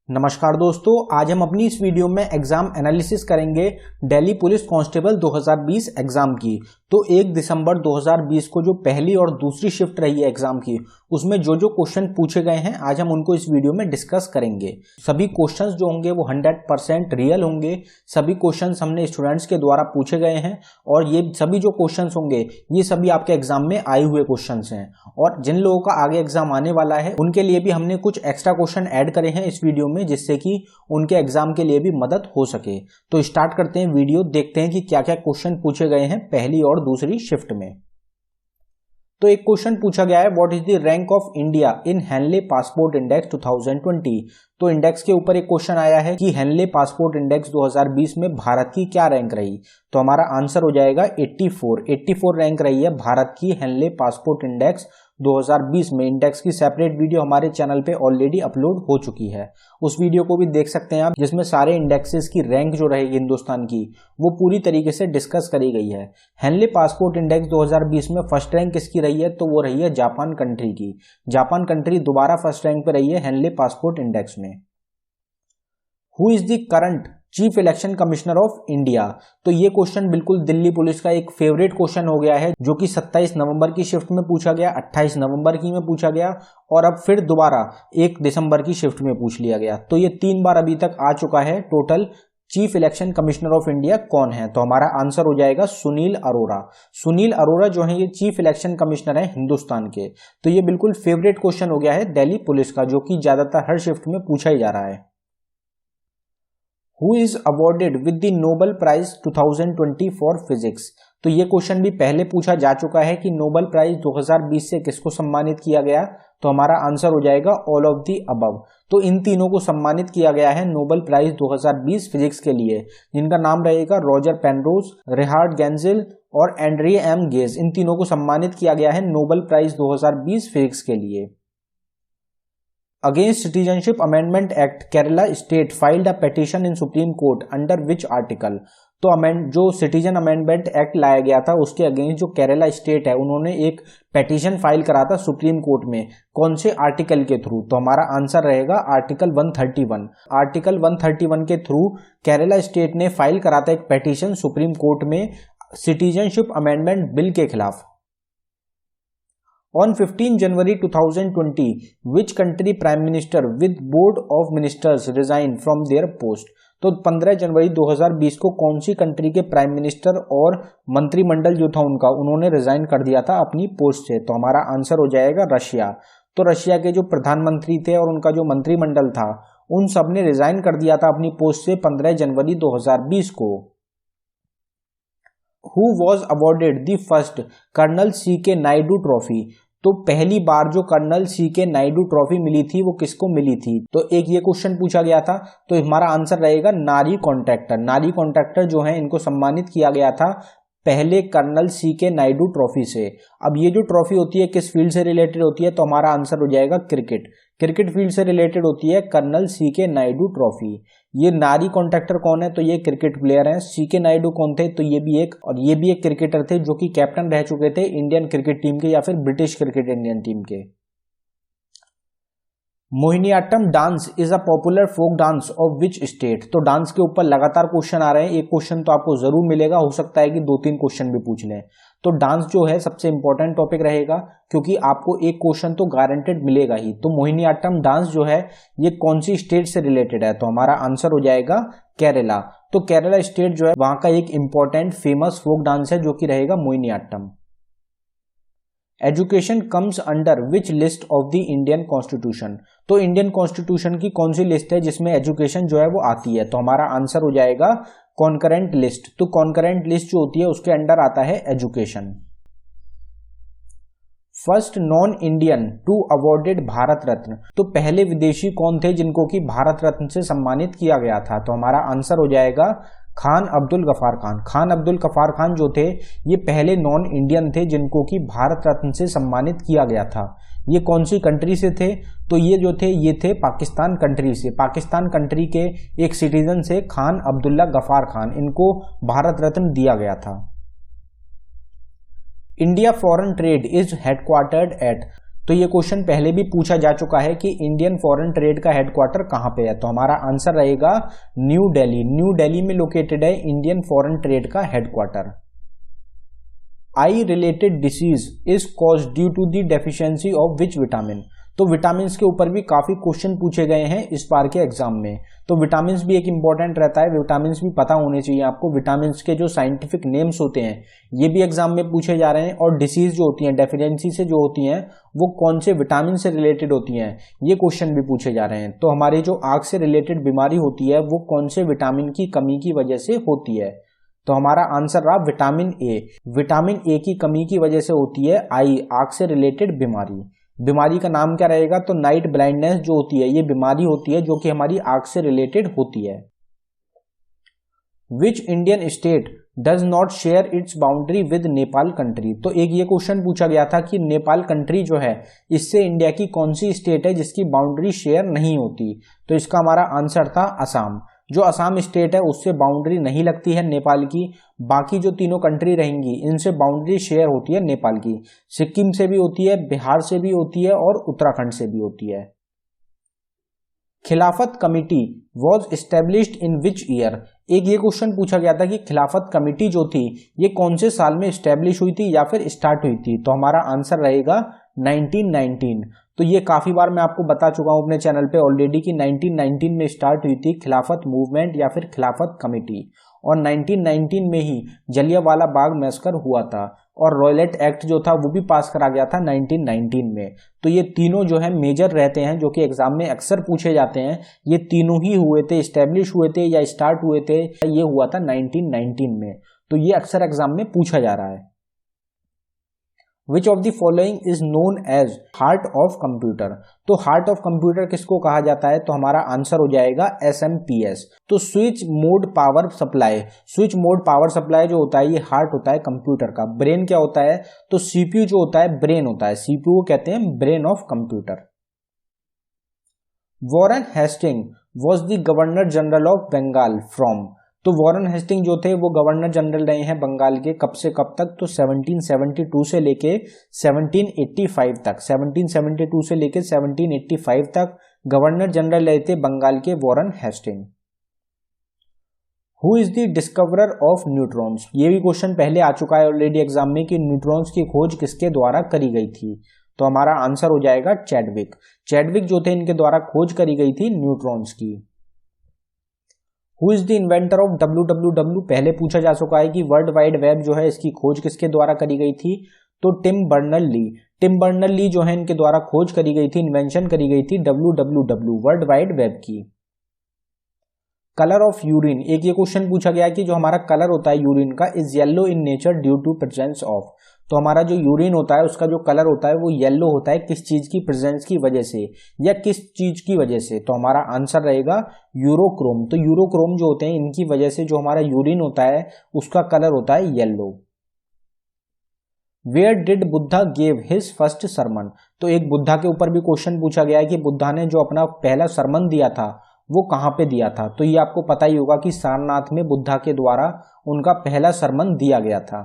नमस्कार दोस्तों, आज हम अपनी इस वीडियो में एग्जाम एनालिसिस करेंगे दिल्ली पुलिस कांस्टेबल 2020 एग्जाम की। तो 1 दिसंबर 2020 को जो पहली और दूसरी शिफ्ट रही है एग्जाम की, उसमें जो जो क्वेश्चन पूछे गए हैं आज हम उनको इस वीडियो में डिस्कस करेंगे। सभी क्वेश्चंस जो होंगे वो 100% रियल होंगे। सभी क्वेश्चंस हमने स्टूडेंट्स के द्वारा पूछे गए हैं और ये सभी जो क्वेश्चंस होंगे ये सभी आपके एग्जाम में आए हुए क्वेश्चंस हैं। और जिन लोगों का आगे एग्जाम आने वाला है उनके लिए भी हमने कुछ एक्स्ट्रा क्वेश्चन ऐड करे हैं इस वीडियो में, जिससे कि उनके एग्जाम के लिए भी मदद हो सके। तो स्टार्ट करते हैं वीडियो, देखते हैं कि क्या क्या क्वेश्चन पूछे गए हैं पहली और दूसरी शिफ्ट में। तो एक क्वेश्चन पूछा गया है, what is the rank of India in Henley passport index 2020। तो इंडेक्स के ऊपर एक क्वेश्चन आया है कि हेनले पासपोर्ट इंडेक्स 2020 में भारत की क्या रैंक रही। तो हमारा आंसर हो जाएगा 84 रैंक रही है भारत की हेनले पासपोर्ट इंडेक्स 2020 में। इंडेक्स की सेपरेट वीडियो हमारे चैनल पे ऑलरेडी अपलोड हो चुकी है, उस वीडियो को भी देख सकते हैं आप, जिसमें सारे इंडेक्सेस की रैंक जो रहेगी हिंदुस्तान की वो पूरी तरीके से डिस्कस करी गई है। हेनले पासपोर्ट इंडेक्स 2020 में फर्स्ट रैंक किसकी रही है, तो वो रही है जापान कंट्री की। जापान कंट्री दोबारा फर्स्ट रैंक पे रही है हेनले पासपोर्ट इंडेक्स में। Who is the current chief election commissioner of India. तो ये क्वेश्चन बिल्कुल दिल्ली पुलिस का एक फेवरेट क्वेश्चन हो गया है, जो कि 27 नवंबर की शिफ्ट में पूछा गया, 28 नवंबर की में पूछा गया और अब फिर दोबारा 1 दिसंबर की शिफ्ट में पूछ लिया गया। तो ये 3 बार अभी तक आ चुका है। Total chief election commissioner of India कौन है, तो हमारा आंसर हो जाएगा सुनील अरोड़ा। सुनील अरोड़ा जो है ये चीफ इलेक्शन कमिश्नर है हिंदुस्तान के। तो ये बिल्कुल फेवरेट क्वेश्चन हो गया है दिल्ली पुलिस का, जो कि ज्यादातर हर शिफ्ट में पूछा ही जा रहा है। Who is awarded with the Nobel Prize 2020 for Physics। तो ये क्वेश्चन भी पहले पूछा जा चुका है कि नोबेल प्राइज 2020 से किसको सम्मानित किया गया। तो हमारा आंसर हो जाएगा ऑल ऑफ द अबव। तो इन तीनों को सम्मानित किया गया है नोबेल प्राइज 2020 फिजिक्स के लिए, जिनका नाम रहेगा रॉजर पेनरोज, रिहार्ड गेंजिल और एंड्रिया एम गेज। इन तीनों को सम्मानित किया गया है नोबेल प्राइज 2020 फिजिक्स के लिए। Against citizenship amendment act Kerala state filed a petition in supreme court under which article. तो जो सिटीजन अमेंडमेंट एक्ट लाया गया था उसके अगेंस्ट जो केरला स्टेट है उन्होंने एक पिटीशन फाइल करा था सुप्रीम कोर्ट में, कौन से आर्टिकल के थ्रू। तो हमारा आंसर रहेगा आर्टिकल 131। आर्टिकल 131 के थ्रू केरला स्टेट ने फाइल करा था एक पिटीशन सुप्रीम कोर्ट में सिटीजनशिप अमेंडमेंट बिल के खिलाफ। On 15 January 2020, which country prime minister with board of ministers resigned from their post। तो 15 जनवरी 2020 को कौन सी कंट्री के प्राइम मिनिस्टर और मंत्रिमंडल जो था उन्होंने रिजाइन कर दिया था अपनी पोस्ट से। तो हमारा आंसर हो जाएगा रशिया। तो रशिया के जो प्रधानमंत्री थे और उनका जो मंत्रिमंडल था उन सब ने रिजाइन कर दिया था अपनी पोस्ट से 15 जनवरी 2020 को। Who was awarded the first colonel C.K. Naidu trophy. तो पहली बार जो कर्नल C.K. नायडू ट्रॉफी मिली थी वो किसको मिली थी। तो एक ये क्वेश्चन पूछा गया था, तो हमारा आंसर रहेगा नारी कॉन्ट्रैक्टर। नारी कॉन्ट्रैक्टर जो है इनको सम्मानित किया गया था पहले कर्नल C.K. नायडू ट्रॉफी से। अब ये जो ट्रॉफी होती है किस फील्ड से रिलेटेड होती है, तो हमारा आंसर हो जाएगा क्रिकेट। क्रिकेट फील्ड से रिलेटेड होती है कर्नल C.K. नायडू ट्रॉफी। ये नारी कॉन्ट्रैक्टर कौन है, तो ये क्रिकेट प्लेयर हैं। C.K. नायडू कौन थे, तो ये भी एक क्रिकेटर थे जो कि कैप्टन रह चुके थे इंडियन क्रिकेट टीम के या फिर ब्रिटिश क्रिकेट इंडियन टीम के। Mohiniyattam dance is a popular folk dance of which state. तो डांस के ऊपर लगातार क्वेश्चन आ रहे हैं, एक क्वेश्चन तो आपको जरूर मिलेगा, हो सकता है कि 2-3 क्वेश्चन भी पूछ लें। तो डांस जो है सबसे इंपॉर्टेंट टॉपिक रहेगा, क्योंकि आपको एक क्वेश्चन तो गारंटेड मिलेगा ही। तो मोहिनीअट्टम डांस जो है ये कौन सी स्टेट से रिलेटेड है, तो हमारा आंसर हो जाएगा केरला। तो केरला स्टेट जो है वहां का एक इंपॉर्टेंट फेमस फोक डांस है जो कि रहेगा Mohiniyattam. Education comes under which list of the Indian constitution. तो इंडियन कॉन्स्टिट्यूशन की कौन सी लिस्ट है जिसमें एजुकेशन जो है वो आती है, तो हमारा आंसर हो जाएगा कॉन्करेंट लिस्ट। तो कॉन्करेंट लिस्ट जो होती है उसके अंडर आता है education. First non Indian to awarded Bharat Ratna. तो पहले विदेशी कौन थे जिनको कि भारत रत्न से सम्मानित किया गया था, तो हमारा आंसर हो जाएगा खान अब्दुल गफार खान। खान अब्दुल गफार खान जो थे ये पहले नॉन इंडियन थे जिनको कि भारत रत्न से सम्मानित किया गया था। ये कौन सी कंट्री से थे, तो ये थे पाकिस्तान कंट्री से। पाकिस्तान कंट्री के एक सिटीजन से खान अब्दुल्ला गफार खान, इनको भारत रत्न दिया गया था। India foreign trade is headquartered at. तो ये क्वेश्चन पहले भी पूछा जा चुका है कि इंडियन फॉरेन ट्रेड का हेडक्वार्टर कहां पे है, तो हमारा आंसर रहेगा न्यू दिल्ली। न्यू दिल्ली में लोकेटेड है इंडियन फॉरेन ट्रेड का headquarter. Eye related disease is cause due to the deficiency of which vitamin. तो विटामिन के ऊपर भी काफी क्वेश्चन पूछे गए हैं इस बार के एग्जाम में, तो विटामिन भी एक इंपॉर्टेंट रहता है, विटामिन भी पता होने चाहिए आपको। विटामिन के जो साइंटिफिक नेम्स होते हैं ये भी एग्जाम में पूछे जा रहे हैं, और डिसीज जो होती है डेफिशिएंसी से जो होती हैं वो कौन से विटामिन से रिलेटेड होती हैं ये क्वेश्चन भी पूछे जा रहे हैं। तो हमारी जो आंख से रिलेटेड बीमारी होती है वो कौन से विटामिन की कमी की वजह से होती है, तो हमारा आंसर रहा विटामिन ए। विटामिन ए की कमी की वजह से होती है आई, आंख से रिलेटेड बीमारी। बीमारी का नाम क्या रहेगा, तो नाइट ब्लाइंडनेस जो होती है ये बीमारी होती है जो कि हमारी आंख से रिलेटेड होती है। विच Indian state does not share its boundary with Nepal country. तो एक ये क्वेश्चन पूछा गया था कि नेपाल कंट्री जो है इससे इंडिया की कौन सी स्टेट है जिसकी बाउंड्री शेयर नहीं होती, तो इसका हमारा आंसर था असम। जो असम स्टेट है उससे बाउंड्री नहीं लगती है नेपाल की, बाकी जो तीनों कंट्री रहेंगी इनसे बाउंड्री शेयर होती है नेपाल की। सिक्किम से भी होती है, बिहार से भी होती है और उत्तराखंड से भी होती है। खिलाफत committee was established in which year. एक ये क्वेश्चन पूछा गया था कि खिलाफत कमिटी जो थी ये कौन से साल में एस्टेब्लिश हुई थी या फिर स्टार्ट हुई थी, तो हमारा आंसर रहेगा 1919। तो ये काफी बार मैं आपको बता चुका हूं अपने चैनल पे ऑलरेडी कि 1919 में स्टार्ट हुई थी खिलाफत मूवमेंट या फिर खिलाफत कमेटी, और 1919 में ही जलियांवाला बाग मैसकर हुआ था, और रॉयलेट एक्ट जो था वो भी पास करा गया था 1919 में। तो ये तीनों जो है मेजर रहते हैं जो कि एग्जाम में अक्सर पूछे जाते हैं। ये तीनों ही हुए थे, एस्टेब्लिश हुए थे या स्टार्ट हुए थे, ये हुआ था 1919 में, तो ये अक्सर एग्जाम में पूछा जा रहा है। Which of the following is known as heart of computer। तो heart of computer किसको कहा जाता है, तो हमारा आंसर हो जाएगा SMPS। तो switch mode power supply, switch mode power supply जो होता है ये हार्ट होता है कंप्यूटर का। ब्रेन क्या होता है, तो CPU जो होता है ब्रेन होता है, CPU को कहते हैं brain of computer. Warren Hasting was the governor general of Bengal from. तो वॉरेन हेस्टिंग जो थे वो गवर्नर जनरल रहे हैं बंगाल के, कब से कब तक, तो 1772 से लेके 1785 तक। 1772 से लेके 1785 तक गवर्नर जनरल रहे थे बंगाल के Warren Hasting. Who is the discoverer of neutrons. ये भी क्वेश्चन पहले आ चुका है ऑलरेडी एग्जाम में कि न्यूट्रॉन्स की खोज किसके द्वारा करी गई थी, तो हमारा आंसर हो जाएगा चैडविक। चैडविक जो थे इनके द्वारा खोज करी गई थी न्यूट्रॉन्स की। Who is the inventor of WWW। पहले पूछा जा चुका है कि वर्ल्ड वाइड वेब जो है इसकी खोज किसके द्वारा करी गई थी, तो Tim Berner Lee. Tim Berner Lee जो है इनके द्वारा खोज करी गई थी, इन्वेंशन करी गई थी WWW वर्ल्ड वाइड वेब की। कलर ऑफ यूरिन, एक ये क्वेश्चन पूछा गया कि जो हमारा कलर होता है यूरिन का is yellow in nature due to presence of. तो हमारा जो यूरिन होता है उसका जो कलर होता है वो येलो होता है किस चीज की प्रेजेंस की वजह से या किस चीज की वजह से, तो हमारा आंसर रहेगा यूरोक्रोम। तो यूरोक्रोम जो होते हैं इनकी वजह से जो हमारा यूरिन होता है उसका कलर होता है yellow. Where did Buddha gave his first sermon. तो एक बुद्धा के ऊपर भी क्वेश्चन पूछा गया है कि बुद्धा ने जो अपना पहला सरमन दिया था वो कहां पे दिया था, तो ये आपको पता ही होगा कि सारनाथ में बुद्धा के द्वारा उनका पहला सरमन दिया गया था।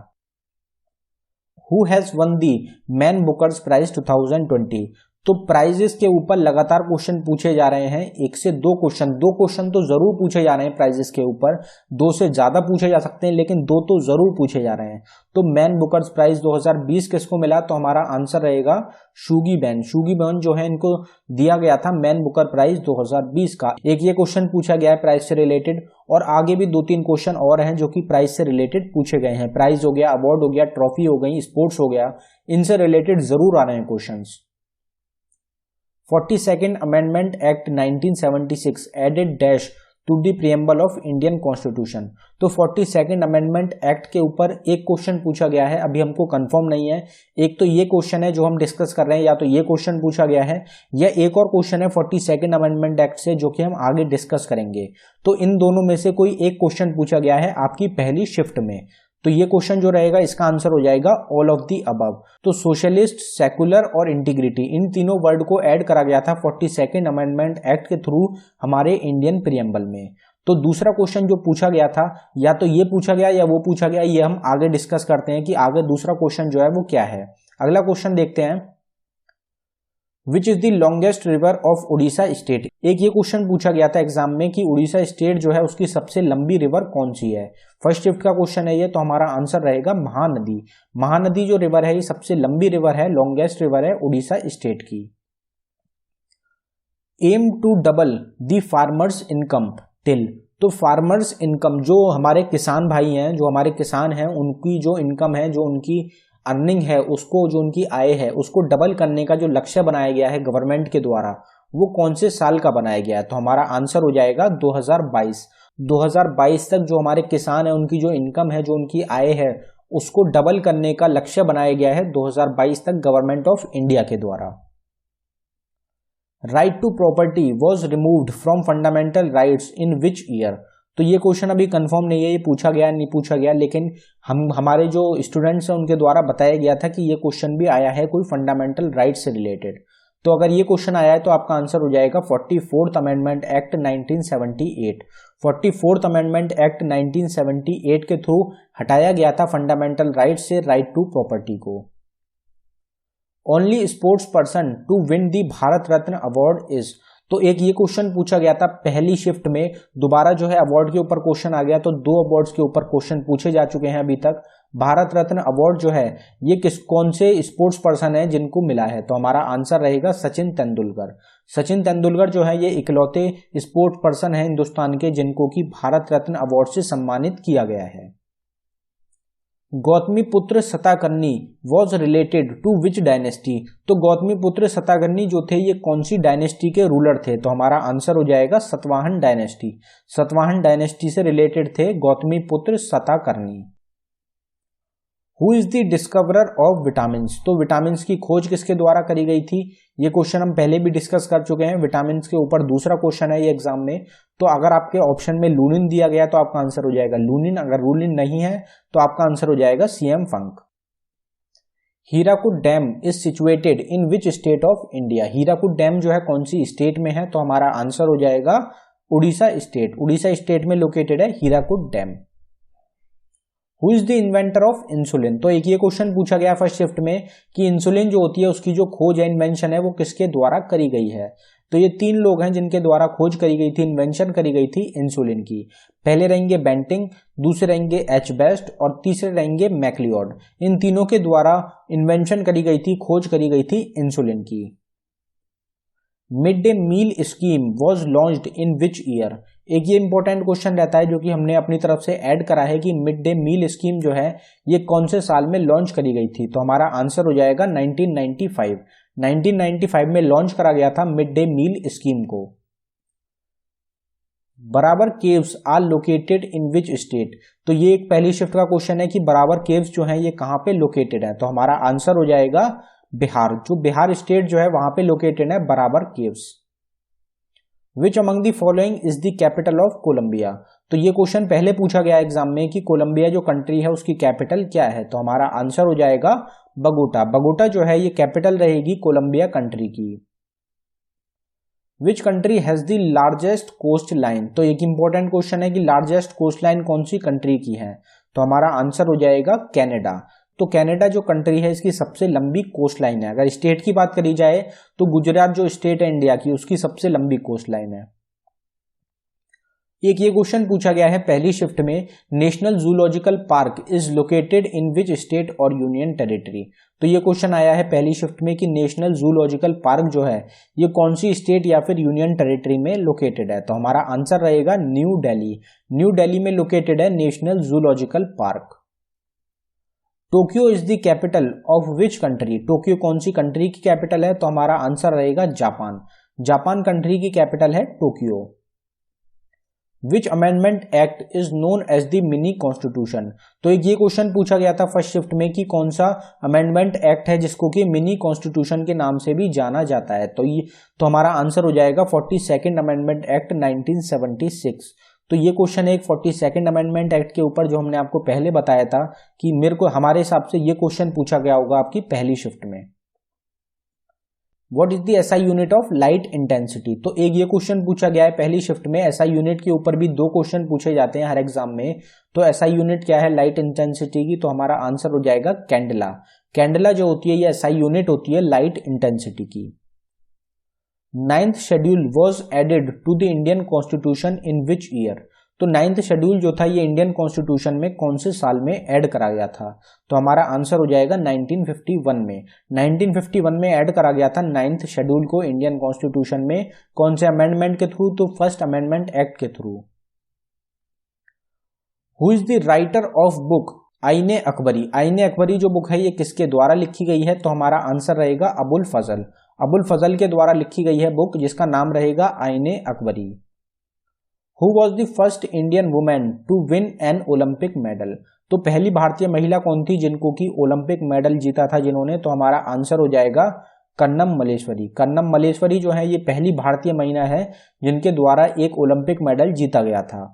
Who has won the Man Bookers prize 2020। तो प्राइजेस के ऊपर लगातार क्वेश्चन पूछे जा रहे हैं, एक से दो क्वेश्चन तो जरूर पूछे जा रहे हैं प्राइजेस के ऊपर, दो से ज्यादा पूछे जा सकते हैं लेकिन दो तो जरूर पूछे जा रहे हैं। तो मैन बुकर्स प्राइज 2020 किसको मिला, तो हमारा आंसर रहेगा शूगी बैन। शूगी बैन जो है इनको दिया गया था मैन बुकर प्राइज 2020 का। एक ये क्वेश्चन पूछा गया है प्राइज से रिलेटेड, और आगे भी 2-3 क्वेश्चन और हैं जो कि प्राइज से रिलेटेड पूछे गए हैं। प्राइज हो गया, अवार्ड हो गया, ट्रॉफी हो गई, स्पोर्ट्स हो गया, इनसे रिलेटेड जरूर आ रहे हैं questions. 42nd amendment act 1976 added dash to the preamble of Indian constitution. तो 42nd अमेंडमेंट एक्ट के ऊपर एक क्वेश्चन पूछा गया है, अभी हमको कंफर्म नहीं है। एक तो ये क्वेश्चन है जो हम डिस्कस कर रहे हैं, या तो ये क्वेश्चन पूछा गया है या एक और क्वेश्चन है 42nd अमेंडमेंट एक्ट से जो कि हम आगे डिस्कस करेंगे। तो इन दोनों में से कोई एक क्वेश्चन पूछा गया है आपकी पहली शिफ्ट में, तो ये क्वेश्चन जो रहेगा इसका आंसर हो जाएगा ऑल ऑफ दी अबव। तो सोशलिस्ट, सेकुलर और इंटीग्रिटी इन तीनों वर्ड को ऐड करा गया था 42nd अमेंडमेंट एक्ट के थ्रू हमारे इंडियन प्रीएम्बल में। तो दूसरा क्वेश्चन जो पूछा गया था या तो ये पूछा गया या वो पूछा गया, ये हम आगे डिस्कस करते हैं कि आगे दूसरा क्वेश्चन जो है वो क्या है। अगला क्वेश्चन देखते हैं। Which is the longest river of Orissa state. एक ये क्वेश्चन पूछा गया था एग्जाम में कि उड़ीसा स्टेट जो है उसकी सबसे लंबी रिवर कौन सी है। फर्स्ट शिफ्ट का क्वेश्चन है ये, तो हमारा आंसर रहेगा महानदी। महानदी जो रिवर है ये सबसे लंबी रिवर है, लॉन्गेस्ट रिवर है उड़ीसा स्टेट की। Aim to double the farmers income till. तो फार्मर्स इनकम, जो हमारे किसान भाई हैं, जो हमारे किसान हैं, उनकी जो इनकम है, जो उनकी अर्निंग है, उसको, जो उनकी आय है, उसको डबल करने का जो लक्ष्य बनाया गया है गवर्नमेंट के द्वारा, वो कौन से साल का बनाया गया है। तो हमारा आंसर हो जाएगा 2022। 2022 तक जो हमारे किसान है उनकी जो इनकम है, जो उनकी आय है, उसको डबल करने का लक्ष्य बनाया गया है 2022 तक गवर्नमेंट ऑफ इंडिया के द्वारा। Right to property was removed from fundamental rights in which year. तो ये क्वेश्चन अभी कंफर्म नहीं है, ये पूछा गया नहीं पूछा गया, लेकिन हमारे जो स्टूडेंट्स हैं उनके द्वारा बताया गया था कि ये क्वेश्चन भी आया है कोई फंडामेंटल राइट से रिलेटेड। तो अगर ये क्वेश्चन आया है तो आपका आंसर हो जाएगा 44th amendment act 1978। 44th amendment act 1978 के थ्रू हटाया गया था फंडामेंटल राइट से राइट टू प्रॉपर्टी को। Only sports person to win the Bharat Ratna award is. तो एक ये क्वेश्चन पूछा गया था पहली शिफ्ट में, दोबारा जो है अवार्ड के ऊपर क्वेश्चन आ गया, तो 2 अवार्ड्स के ऊपर क्वेश्चन पूछे जा चुके हैं अभी तक। भारत रत्न अवार्ड जो है ये कौन से स्पोर्ट्स पर्सन है जिनको मिला है। तो हमारा आंसर रहेगा सचिन तेंदुलकर। सचिन तेंदुलकर जो है ये इकलौते स्पोर्ट्स पर्सन है हिंदुस्तान के जिनको की भारत रत्न अवार्ड से सम्मानित किया गया है। Gautamiputra Satakarni was related to which dynasty. तो गौतमीपुत्र सताकर्णी जो थे ये कौन सी डायनेस्टी के रूलर थे। तो हमारा आंसर हो जाएगा सतवाहन डायनेस्टी। सतवाहन डायनेस्टी से रिलेटेड थे Gautamiputra Satakarni. Who is the discoverer of vitamin. तो विटामिन की खोज किसके द्वारा करी गई थी, ये क्वेश्चन हम पहले भी डिस्कस कर चुके हैं। विटामिन के ऊपर दूसरा क्वेश्चन है ये एग्जाम में। तो अगर आपके ऑप्शन में लूनिन दिया गया तो आपका आंसर हो जाएगा लूनिन, अगर लूनिन नहीं है तो आपका आंसर हो जाएगा CM funk. Hirakud dam is situated in which state of India. Hirakud dam जो है कौन सी स्टेट में है। तो हमारा आंसर हो जाएगा उड़ीसा स्टेट। उड़ीसा स्टेट में लोकेटेड है Hirakud dam. Who is the inventor of insulin. तो एक ये क्वेश्चन पूछा गया फर्स्ट शिफ्ट में कि इंसुलिन जो होती है उसकी जो खोज है, इन्वेंशन है, वो किसके द्वारा करी गई है। तो ये 3 लोग हैं जिनके द्वारा खोज करी गई थी, इन्वेंशन करी गई थी इंसुलिन की। पहले रहेंगे बेंटिंग, दूसरे रहेंगे एच बेस्ट और तीसरे रहेंगे मैक्लियोड। इन तीनों के द्वारा इन्वेंशन करी गई थी, खोज करी गई थी इंसुलिन की। Mid day meal scheme was launched in which year. एक ये इंपॉर्टेंट क्वेश्चन रहता है जो कि हमने अपनी तरफ से ऐड करा है कि मिड डे मील स्कीम जो है ये कौन से साल में लॉन्च करी गई थी। तो हमारा आंसर हो जाएगा 1995। 1995 में लॉन्च करा गया था मिड डे मील स्कीम को। Barabar caves are located in which state. तो ये एक पहली शिफ्ट का क्वेश्चन है कि बराबर केव्स जो है ये कहां पे लोकेटेड है। तो हमारा आंसर हो जाएगा बिहार। जो बिहार स्टेट जो है वहां पे लोकेटेड है Barabar caves. Which among the following is the capital of Colombia. तो ये क्वेश्चन पहले पूछा गया एग्जाम में कि कोलंबिया जो कंट्री है उसकी कैपिटल क्या है। तो हमारा आंसर हो जाएगा बगोटा। बगोटा जो है ये कैपिटल रहेगी कोलंबिया कंट्री की। Which country has the largest coast line. तो एक इंपॉर्टेंट क्वेश्चन है कि लार्जेस्ट कोस्ट लाइन कौन सी कंट्री की है। तो हमारा आंसर हो जाएगा कनाडा। तो कनाडा जो कंट्री है इसकी सबसे लंबी कोस्ट लाइन है। अगर स्टेट की बात करी जाए तो गुजरात जो स्टेट है इंडिया की उसकी सबसे लंबी कोस्ट लाइन है। एक ये क्वेश्चन पूछा गया है पहली शिफ्ट में, national zoological park is located in which state और यूनियन टेरिटरी। तो ये क्वेश्चन आया है पहली शिफ्ट में कि नेशनल जूलॉजिकल पार्क जो है ये कौन सी स्टेट या फिर यूनियन टेरिटरी में लोकेटेड है। तो हमारा आंसर रहेगा न्यू दिल्ली। न्यू दिल्ली में लोकेटेड है national zoological park. Tokyo is the capital of which country. Tokyo कौन सी कंट्री की कैपिटल है। तो हमारा आंसर रहेगा जापान। जापान कंट्री की कैपिटल है Tokyo. Which amendment act is known as the mini constitution. तो एक ये क्वेश्चन पूछा गया था फर्स्ट शिफ्ट में कि कौन सा अमेंडमेंट एक्ट है जिसको कि मिनी कॉन्स्टिट्यूशन के नाम से भी जाना जाता है। तो हमारा आंसर हो जाएगा 42nd अमेंडमेंट एक्ट 1976। तो ये क्वेश्चन है एक 42nd अमेंडमेंट एक्ट के ऊपर जो हमने आपको पहले बताया था कि हमारे हिसाब से ये क्वेश्चन पूछा गया होगा आपकी पहली शिफ्ट में। What is the SI unit of light intensity. तो एक ये क्वेश्चन पूछा गया है पहली शिफ्ट में। एसआई यूनिट के ऊपर भी 2 क्वेश्चन पूछे जाते हैं हर एग्जाम में। तो एसआई यूनिट क्या है लाइट इंटेंसिटी की। तो हमारा आंसर हो जाएगा कैंडला। कैंडला जो होती है ये एसआई यूनिट होती है लाइट इंटेंसिटी की। Ninth schedule was added to the Indian constitution in which year? तो नाइन्थ शेड्यूल जो था ये इंडियन कॉन्स्टिट्यूशन में कौन से साल में ऐड करा गया था? तो हमारा आंसर हो जाएगा 1951 में। 1951 में ऐड करा गया था नाइन्थ शेड्यूल को इंडियन कॉन्स्टिट्यूशन में। कौन से अमेंडमेंट के थ्रू? तो फर्स्ट अमेंडमेंट एक्ट के through. Who is the writer of book आईने अकबरी? आईने अकबरी जो बुक है ये किसके द्वारा लिखी गई है? तो हमारा आंसर रहेगा अबुल फजल। अबुल फजल के द्वारा लिखी गई है बुक जिसका नाम रहेगा Aine Akbari. Who was the first Indian women to win an Olympic medal? तो पहली भारतीय महिला कौन थी जिनको की ओलंपिक मेडल जीता था जिन्होंने? तो हमारा आंसर हो जाएगा कन्नम मल्लेश्वरी। कन्नम मल्लेश्वरी जो है ये पहली भारतीय महिला है जिनके द्वारा एक ओलंपिक मेडल जीता गया था।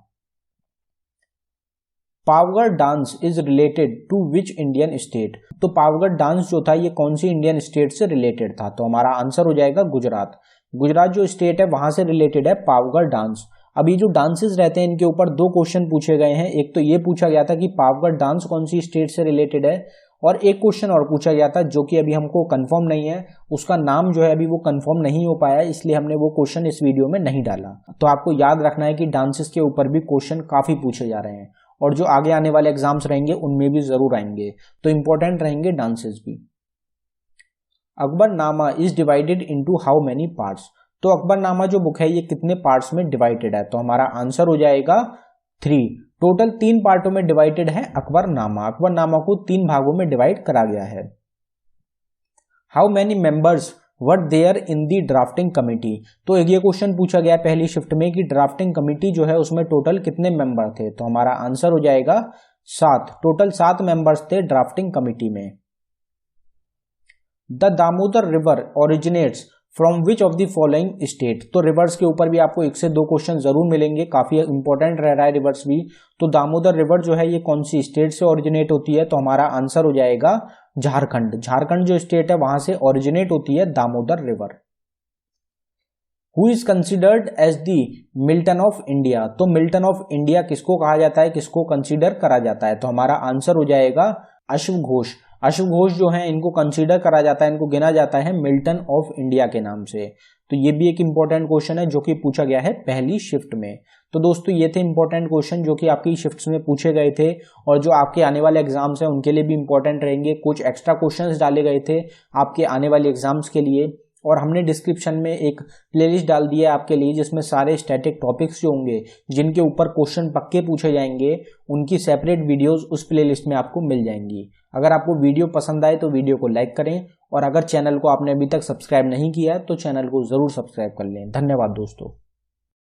Pavagadh dance is related to which Indian state? तो पावगढ़ डांस जो था ये कौन सी इंडियन स्टेट से रिलेटेड था? तो हमारा आंसर हो जाएगा गुजरात। गुजरात जो स्टेट है वहां से रिलेटेड है पावगढ़ डांस। अब ये जो डांसेस रहते हैं इनके ऊपर दो क्वेश्चन पूछे गए हैं। एक तो ये पूछा गया था कि पावगढ़ डांस कौन सी स्टेट से रिलेटेड है, और एक क्वेश्चन और पूछा गया था जो कि अभी हमको कंफर्म नहीं है, उसका नाम जो है अभी वो कंफर्म नहीं हो पाया, इसलिए हमने वो क्वेश्चन इस वीडियो में नहीं डाला। तो आपको याद रखना है कि डांसेस के ऊपर भी क्वेश्चन काफी पूछे जा रहे हैं और जो आगे आने वाले एग्जाम्स रहेंगे उनमें भी जरूर आएंगे, तो इंपॉर्टेंट रहेंगे डांसेस भी। Akbarnama is divided into how many parts? तो अकबरनामा जो बुक है ये कितने पार्ट्स में डिवाइडेड है? तो हमारा आंसर हो जाएगा 3। टोटल 3 पार्टों में डिवाइडेड है अकबरनामा। अकबरनामा को 3 भागों में डिवाइड करा गया है। How many members were there in the drafting committee? तो ये क्वेश्चन पूछा गया पहली शिफ्ट में कि ड्राफ्टिंग कमिटी जो है उसमें टोटल कितने मेंबर थे? तो हमारा आंसर हो जाएगा 7। टोटल 7 मेंबर्स थे ड्राफ्टिंग कमिटी में। The Damodar river originates from which of the following state? तो रिवर्स के ऊपर भी आपको 1 से 2 क्वेश्चन जरूर मिलेंगे, काफी इंपॉर्टेंट रह रहा है रिवर्स भी। तो दामोदर रिवर जो है ये कौन सी स्टेट से ओरिजिनेट होती है? तो हमारा आंसर हो जाएगा झारखंड। झारखंड जो स्टेट है वहां से ओरिजिनेट होती है Damodar river. Who is considered as the Milton of India? तो मिल्टन ऑफ इंडिया किसको कहा जाता है, किसको कंसिडर करा जाता है? तो हमारा आंसर हो जाएगा अश्व घोष। अश्व घोष जो है इनको कंसीडर करा जाता है, इनको गिना जाता है मिल्टन ऑफ इंडिया के नाम से। तो ये भी एक इंपॉर्टेंट क्वेश्चन है जो कि पूछा गया है पहली शिफ्ट में। तो दोस्तों ये थे इंपॉर्टेंट क्वेश्चन जो कि आपकी शिफ्ट्स में पूछे गए थे और जो आपके आने वाले एग्जाम्स हैं उनके लिए भी इंपॉर्टेंट रहेंगे। कुछ एक्स्ट्रा क्वेश्चंस डाले गए थे आपके आने वाले एग्जाम्स के लिए, और हमने डिस्क्रिप्शन में एक प्लेलिस्ट डाल दी है आपके लिए जिसमें सारे स्टैटिक टॉपिक्स जो होंगे जिनके ऊपर क्वेश्चन पक्के पूछे जाएंगे उनकी सेपरेट वीडियोस उस प्लेलिस्ट में आपको मिल जाएंगी। अगर आपको वीडियो पसंद आए तो वीडियो को लाइक करें, और अगर चैनल को आपने अभी तक सब्सक्राइब नहीं किया है तो चैनल को जरूर सब्सक्राइब कर लें। धन्यवाद दोस्तों।